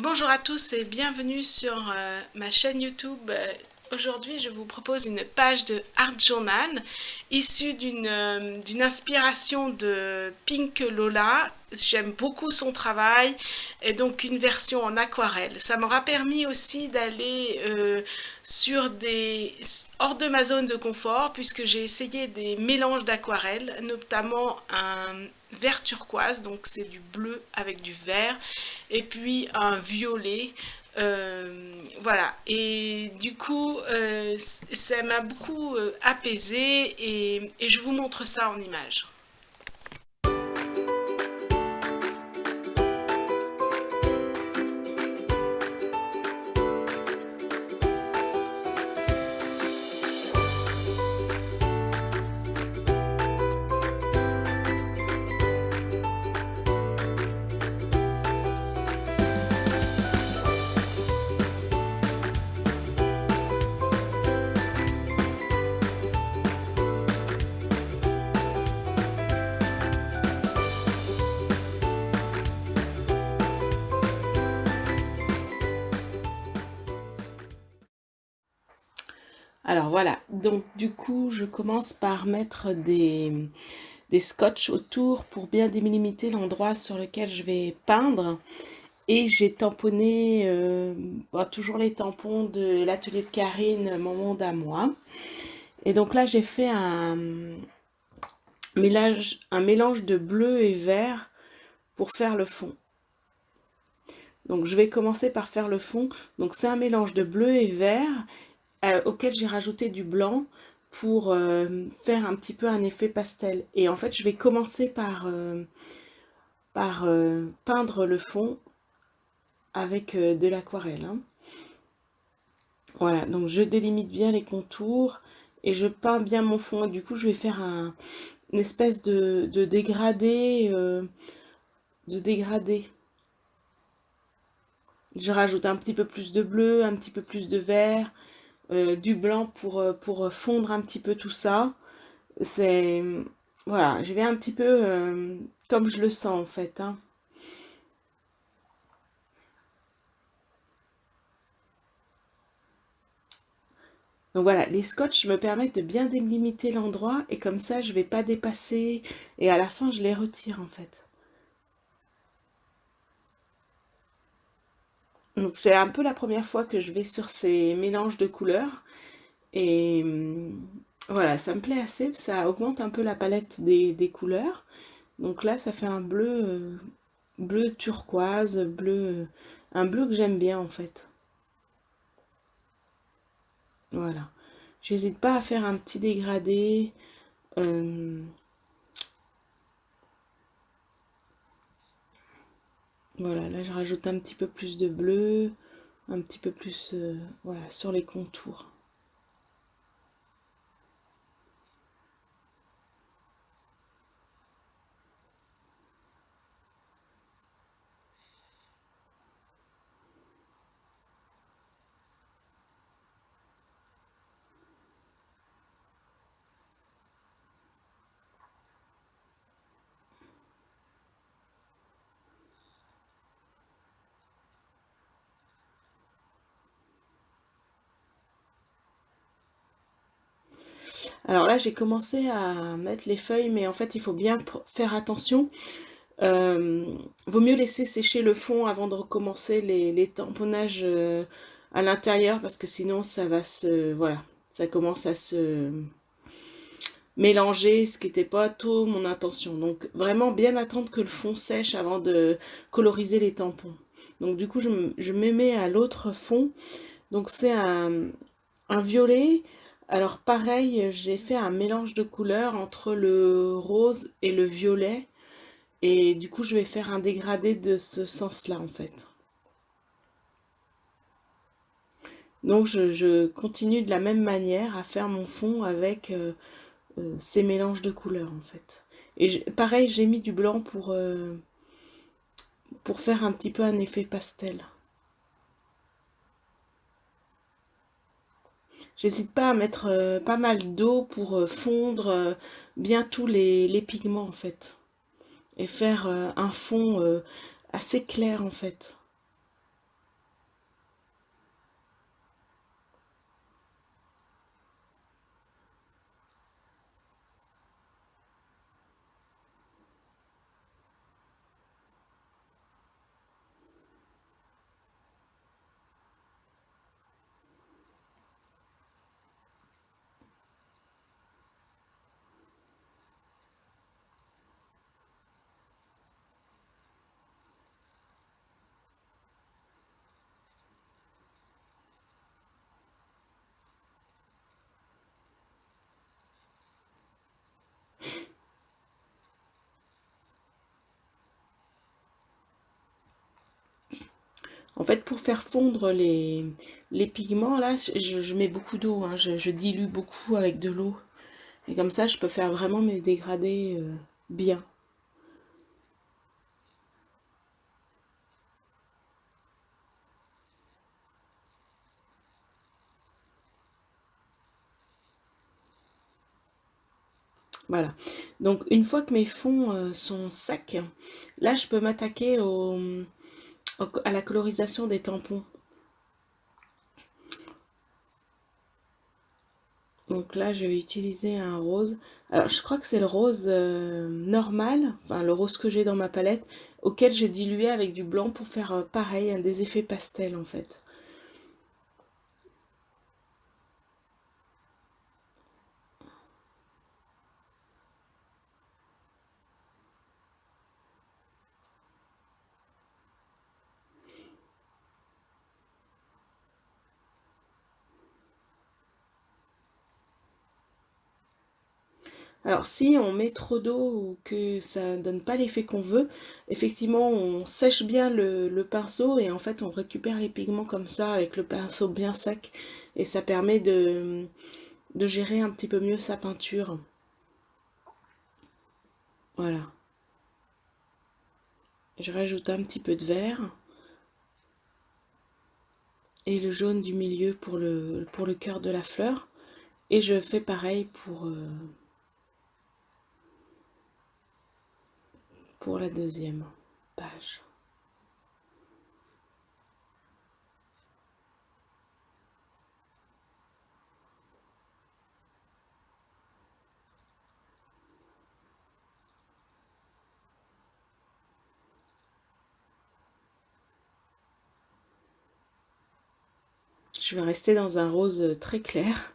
Bonjour à tous et bienvenue sur ma chaîne YouTube. Aujourd'hui, je vous propose une page de Art Journal issue d'une inspiration de Pink Lola. J'aime beaucoup son travail et donc une version en aquarelle. Ça m'aura permis aussi d'aller hors de ma zone de confort puisque j'ai essayé des mélanges d'aquarelle, notamment un vert turquoise, donc c'est du bleu avec du vert, et puis un violet. Voilà, et du coup, ça m'a beaucoup apaisé et je vous montre ça en image. Alors voilà, donc du coup, je commence par mettre des scotch autour pour bien délimiter l'endroit sur lequel je vais peindre. Et j'ai tamponné toujours les tampons de l'atelier de Karine, mon monde à moi. Et donc là, j'ai fait un mélange de bleu et vert pour faire le fond. Donc je vais commencer par faire le fond. Donc c'est un mélange de bleu et vert auquel j'ai rajouté du blanc pour faire un petit peu un effet pastel. Et en fait, je vais commencer par peindre le fond avec de l'aquarelle, hein. Voilà, donc je délimite bien les contours et je peins bien mon fond. Et du coup, je vais faire une espèce de dégradé, de dégradé. Je rajoute un petit peu plus de bleu, un petit peu plus de vert, du blanc pour fondre un petit peu tout ça. C'est, voilà, je vais un petit peu comme je le sens en fait, hein. Donc voilà, les scotch me permettent de bien délimiter l'endroit et comme ça je vais pas dépasser et à la fin je les retire en fait. Donc c'est un peu la première fois que je vais sur ces mélanges de couleurs et voilà, ça me plaît assez, ça augmente un peu la palette des couleurs. Donc là ça fait un bleu, bleu turquoise, bleu, un bleu que j'aime bien en fait. Voilà. J'hésite pas à faire un petit dégradé. euh, voilà, là je rajoute un petit peu plus de bleu, un petit peu plus voilà, sur les contours. Alors là j'ai commencé à mettre les feuilles, mais en fait il faut bien faire attention. Euh, Vaut mieux laisser sécher le fond avant de recommencer les tamponnages à l'intérieur parce que sinon ça va se... Voilà, ça commence à se mélanger, ce qui n'était pas tout mon intention. Donc vraiment bien attendre que le fond sèche avant de coloriser les tampons. Donc du coup je me mets à l'autre fond. Donc c'est un violet. Alors pareil, j'ai fait un mélange de couleurs entre le rose et le violet. Et du coup je vais faire un dégradé de ce sens-là en fait. Donc je continue de la même manière à faire mon fond avec ces mélanges de couleurs en fait. Et pareil, j'ai mis du blanc pour faire un petit peu un effet pastel. J'hésite pas à mettre pas mal d'eau pour fondre bien tous les pigments en fait. Et faire un fond assez clair en fait. En fait, pour faire fondre les pigments, là, je mets beaucoup d'eau, hein, je dilue beaucoup avec de l'eau. Et comme ça, je peux faire vraiment mes dégradés bien. Voilà. Donc, une fois que mes fonds sont secs, là, je peux m'attaquer à la colorisation des tampons. Donc là, je vais utiliser un rose. Alors, je crois que c'est le rose normal, enfin le rose que j'ai dans ma palette, auquel j'ai dilué avec du blanc pour faire pareil, des effets pastels en fait. Alors, si on met trop d'eau ou que ça donne pas l'effet qu'on veut, effectivement, on sèche bien le pinceau et en fait, on récupère les pigments comme ça avec le pinceau bien sec et ça permet de gérer un petit peu mieux sa peinture. Voilà. Je rajoute un petit peu de vert et le jaune du milieu pour le cœur de la fleur. Et je fais pareil pour la deuxième page. Je vais rester dans un rose très clair.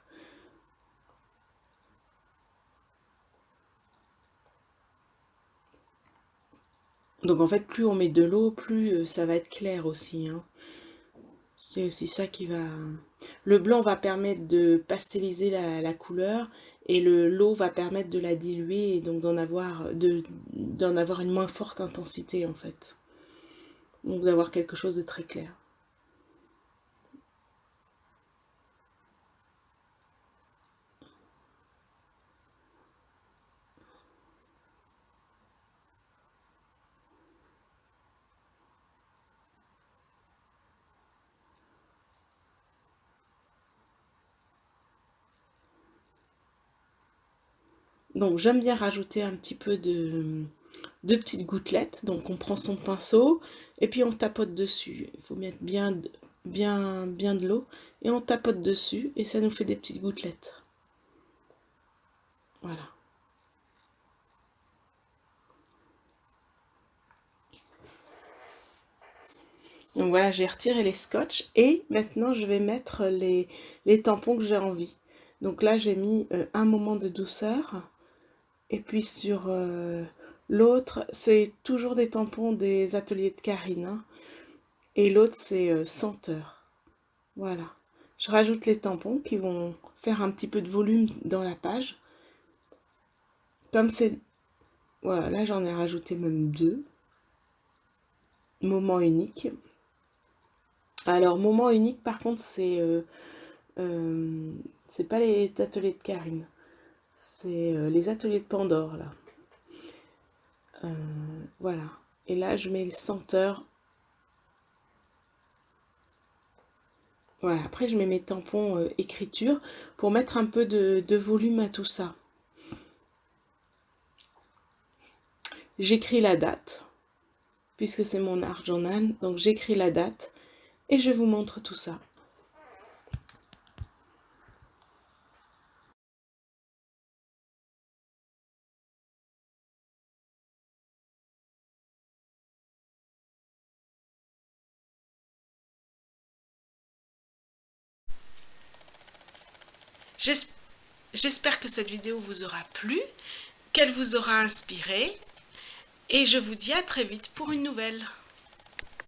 Donc en fait, plus on met de l'eau, plus ça va être clair aussi, hein. C'est aussi ça qui va... Le blanc va permettre de pastelliser la couleur et l'eau va permettre de la diluer et donc d'en avoir une moins forte intensité en fait. Donc d'avoir quelque chose de très clair. Donc j'aime bien rajouter un petit peu de petites gouttelettes. Donc on prend son pinceau et puis on tapote dessus. Il faut mettre bien de l'eau et on tapote dessus et ça nous fait des petites gouttelettes. Voilà. Donc voilà, j'ai retiré les scotch et maintenant je vais mettre les tampons que j'ai envie. Donc là j'ai mis un moment de douceur et puis sur l'autre c'est toujours des tampons des ateliers de Karine, hein, et l'autre c'est senteur. Voilà. Je rajoute les tampons qui vont faire un petit peu de volume dans la page. Comme c'est... Voilà, là j'en ai rajouté même deux. Moment unique. Alors, moment unique, par contre, c'est pas les ateliers de Karine. C'est les ateliers de Pandore, là. Euh, voilà. Et là, je mets le senteur. Voilà. Après, je mets mes tampons écriture pour mettre un peu de volume à tout ça. J'écris la date, puisque c'est mon art journal. Donc, j'écris la date et je vous montre tout ça. J'espère que cette vidéo vous aura plu, qu'elle vous aura inspiré, et je vous dis à très vite pour une nouvelle.